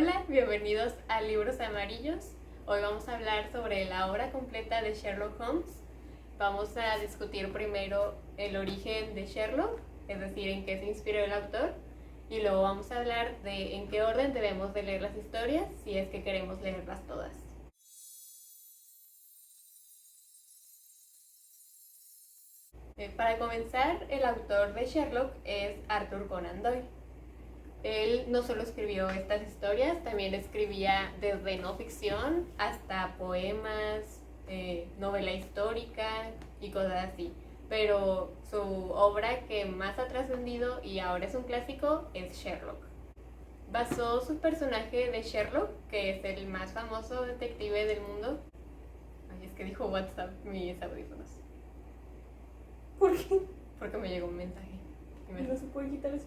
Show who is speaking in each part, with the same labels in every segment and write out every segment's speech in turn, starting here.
Speaker 1: Hola, bienvenidos a Libros Amarillos. Hoy vamos a hablar sobre la obra completa de Sherlock Holmes. Vamos a discutir primero el origen de Sherlock, es decir, en qué se inspiró el autor, y luego vamos a hablar de en qué orden debemos de leer las historias si es que queremos leerlas todas. Para comenzar, el autor de Sherlock es Arthur Conan Doyle. Él no solo escribió estas historias, también escribía desde no ficción hasta poemas, novela histórica y cosas así. Pero su obra que más ha trascendido y ahora es un clásico es Sherlock. Basó su personaje de Sherlock, que es el más famoso detective del mundo. Ay, es que dijo WhatsApp mis audífonos.
Speaker 2: ¿Por qué?
Speaker 1: Porque me llegó un mensaje.
Speaker 2: No se puede quitar eso.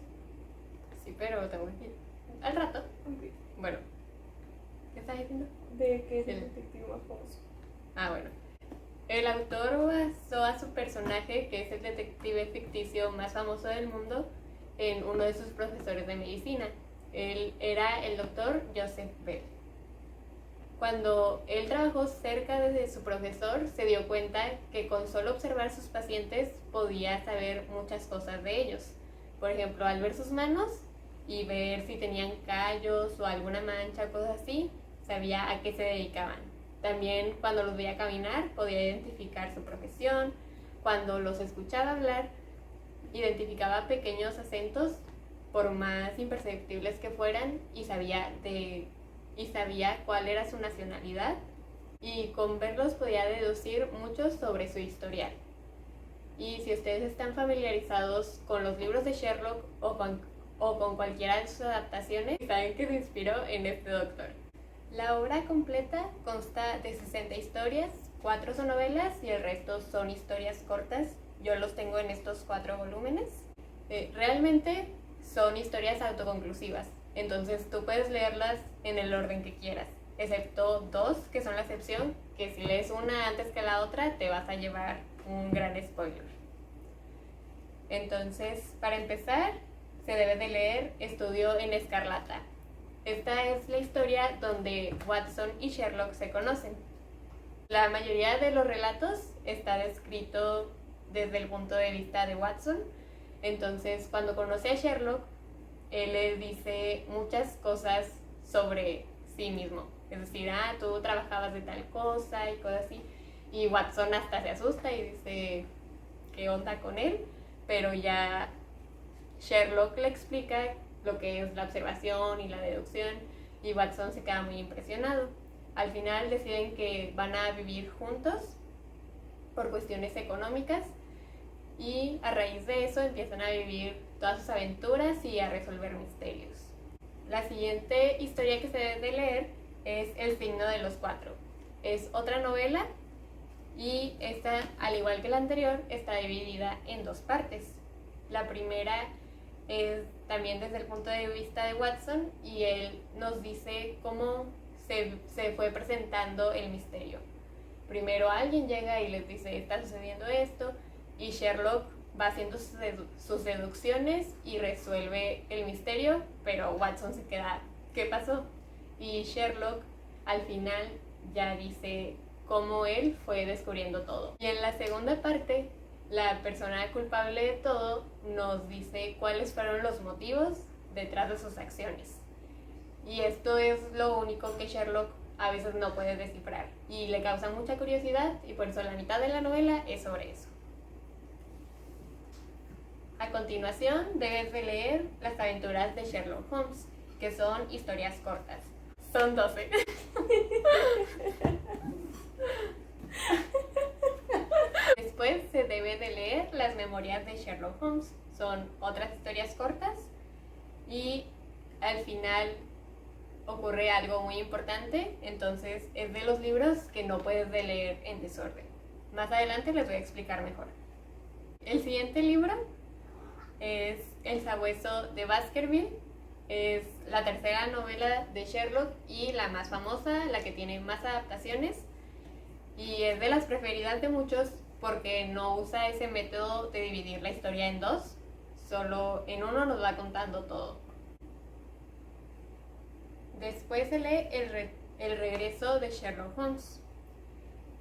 Speaker 1: Sí, pero tengo que ir al rato.
Speaker 2: Okay.
Speaker 1: Bueno, ¿qué estás diciendo?
Speaker 2: De que es el detective más famoso.
Speaker 1: Bueno. El autor basó a su personaje, que es el detective ficticio más famoso del mundo, en uno de sus profesores de medicina. Él era el doctor Joseph Bell. Cuando él trabajó cerca de su profesor, se dio cuenta que con solo observar sus pacientes podía saber muchas cosas de ellos. Por ejemplo, al ver sus manos y ver si tenían callos o alguna mancha, cosas así, sabía a qué se dedicaban. También cuando los veía caminar podía identificar su profesión. Cuando los escuchaba hablar, identificaba pequeños acentos por más imperceptibles que fueran y sabía cuál era su nacionalidad, y con verlos podía deducir mucho sobre su historial. Y si ustedes están familiarizados con los libros de Sherlock o con cualquiera de sus adaptaciones, saben que se inspiró en este doctor. La obra completa consta de 60 historias, 4 son novelas y el resto son historias cortas. Yo los tengo en estos 4 volúmenes. Realmente son historias autoconclusivas, entonces tú puedes leerlas en el orden que quieras, excepto 2 que son la excepción, que si lees una antes que la otra te vas a llevar un gran spoiler. Entonces, para empezar, se debe de leer Estudio en Escarlata. Esta es la historia donde Watson y Sherlock se conocen. La mayoría de los relatos está descrito desde el punto de vista de Watson. Entonces, cuando conoce a Sherlock, él le dice muchas cosas sobre sí mismo. Es decir, tú trabajabas de tal cosa y cosas así. Y Watson hasta se asusta y dice, ¿qué onda con él? Pero ya Sherlock le explica lo que es la observación y la deducción, y Watson se queda muy impresionado. Al final deciden que van a vivir juntos por cuestiones económicas, y a raíz de eso empiezan a vivir todas sus aventuras y a resolver misterios. La siguiente historia que se debe de leer es El signo de los 4. Es otra novela y esta, al igual que la anterior, está dividida en 2 partes. La primera es también desde el punto de vista de Watson, y él nos dice cómo se fue presentando el misterio. Primero alguien llega y les dice, está sucediendo esto, y Sherlock va haciendo sus deducciones y resuelve el misterio, pero Watson se queda, ¿qué pasó? Y Sherlock al final ya dice cómo él fue descubriendo todo. Y en la segunda parte, la persona culpable de todo nos dice cuáles fueron los motivos detrás de sus acciones. Y esto es lo único que Sherlock a veces no puede descifrar, y le causa mucha curiosidad, y por eso la mitad de la novela es sobre eso. A continuación debes de leer Las aventuras de Sherlock Holmes, que son historias cortas. Son 12. Después se debe de leer Las memorias de Sherlock Holmes. Son otras historias cortas, y al final ocurre algo muy importante, entonces es de los libros que no puedes de leer en desorden. Más adelante les voy a explicar mejor. El siguiente libro es El sabueso de Baskerville. Es la tercera novela de Sherlock y la más famosa, la que tiene más adaptaciones, y es de las preferidas de muchos porque no usa ese método de dividir la historia en 2, solo en uno nos va contando todo. Después se lee el regreso de Sherlock Holmes.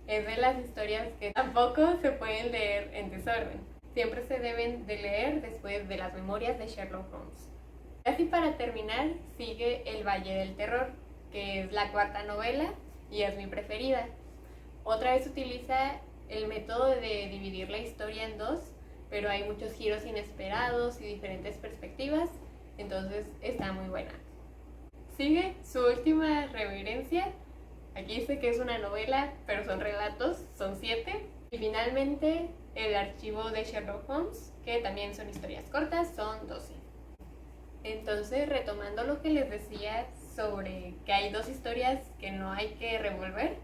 Speaker 1: Es de las historias que tampoco se pueden leer en desorden. Siempre se deben de leer después de las memorias de Sherlock Holmes. Casi para terminar, sigue El Valle del Terror, que es la cuarta novela y es mi preferida. Otra vez utiliza el método de dividir la historia en dos, pero hay muchos giros inesperados y diferentes perspectivas, entonces está muy buena. Sigue Su última reverencia. Aquí dice que es una novela, pero son relatos, son 7. Y finalmente, El archivo de Sherlock Holmes, que también son historias cortas, son 12. Entonces, retomando lo que les decía sobre que hay 2 historias que no hay que revolver,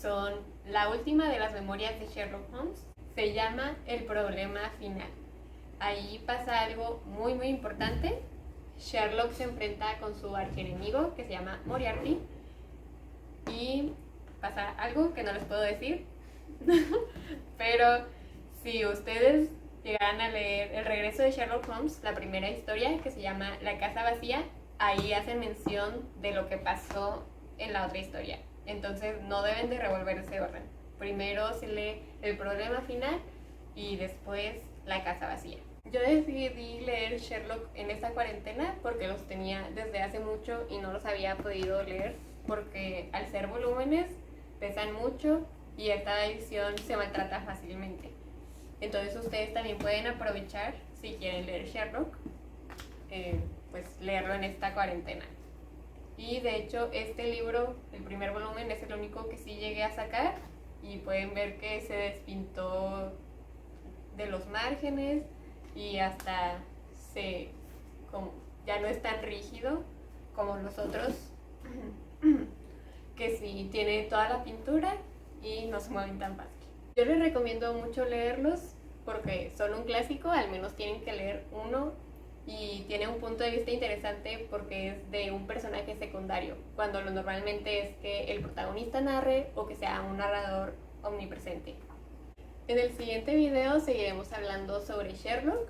Speaker 1: son la última de las memorias de Sherlock Holmes, se llama El problema final. Ahí pasa algo muy muy importante. Sherlock se enfrenta con su archienemigo que se llama Moriarty y pasa algo que no les puedo decir, pero si ustedes llegaran a leer El regreso de Sherlock Holmes, la primera historia que se llama La casa vacía, ahí hacen mención de lo que pasó en la otra historia. Entonces no deben de revolver ese orden. Primero se lee El problema final y después La casa vacía. Yo decidí leer Sherlock en esta cuarentena porque los tenía desde hace mucho y no los había podido leer porque al ser volúmenes pesan mucho y esta edición se maltrata fácilmente. Entonces ustedes también pueden aprovechar, si quieren leer Sherlock, pues leerlo en esta cuarentena. Y de hecho este libro, el primer volumen, es el único que sí llegué a sacar y pueden ver que se despintó de los márgenes y hasta ya no es tan rígido como los otros, que sí tiene toda la pintura y no se mueven tan fácil. Yo les recomiendo mucho leerlos porque son un clásico, al menos tienen que leer uno, y tiene un punto de vista interesante porque es de un personaje secundario, cuando lo normalmente es que el protagonista narre o que sea un narrador omnipresente. En el siguiente video seguiremos hablando sobre Sherlock.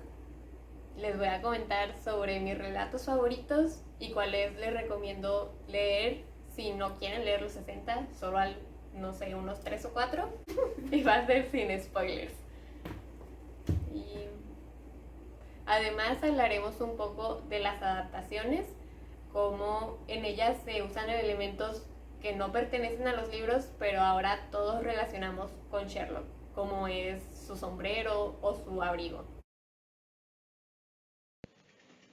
Speaker 1: Les voy a comentar sobre mis relatos favoritos y cuáles les recomiendo leer si no quieren leer los 60, solo no sé, unos 3 o 4. Y va a ser sin spoilers. Y además hablaremos un poco de las adaptaciones, como en ellas se usan elementos que no pertenecen a los libros, pero ahora todos relacionamos con Sherlock, como es su sombrero o su abrigo.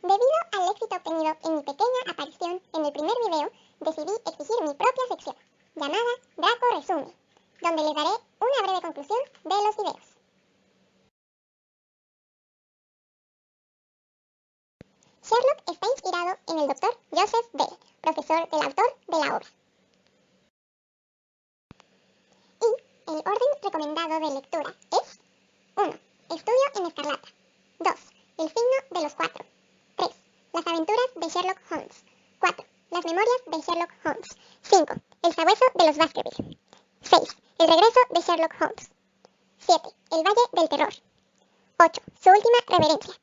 Speaker 3: Debido al éxito obtenido en mi pequeña aparición en el primer video, decidí exigir mi propia sección, llamada Draco Resume, donde les daré una breve conclusión de los videos. Sherlock está inspirado en el Dr. Joseph Bell, profesor del autor de la obra. Y el orden recomendado de lectura es 1. Estudio en Escarlata. 2. El signo de los 4. 3. Las aventuras de Sherlock Holmes. 4. Las memorias de Sherlock Holmes. 5. El sabueso de los Baskerville. 6. El regreso de Sherlock Holmes. 7. El Valle del Terror. 8. Su última reverencia.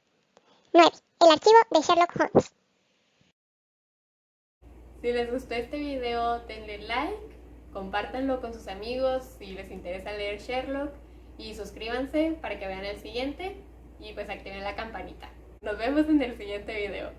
Speaker 3: 9. El archivo de Sherlock Holmes.
Speaker 1: Si les gustó este video, denle like, compártanlo con sus amigos si les interesa leer Sherlock y suscríbanse para que vean el siguiente y pues activen la campanita. Nos vemos en el siguiente video.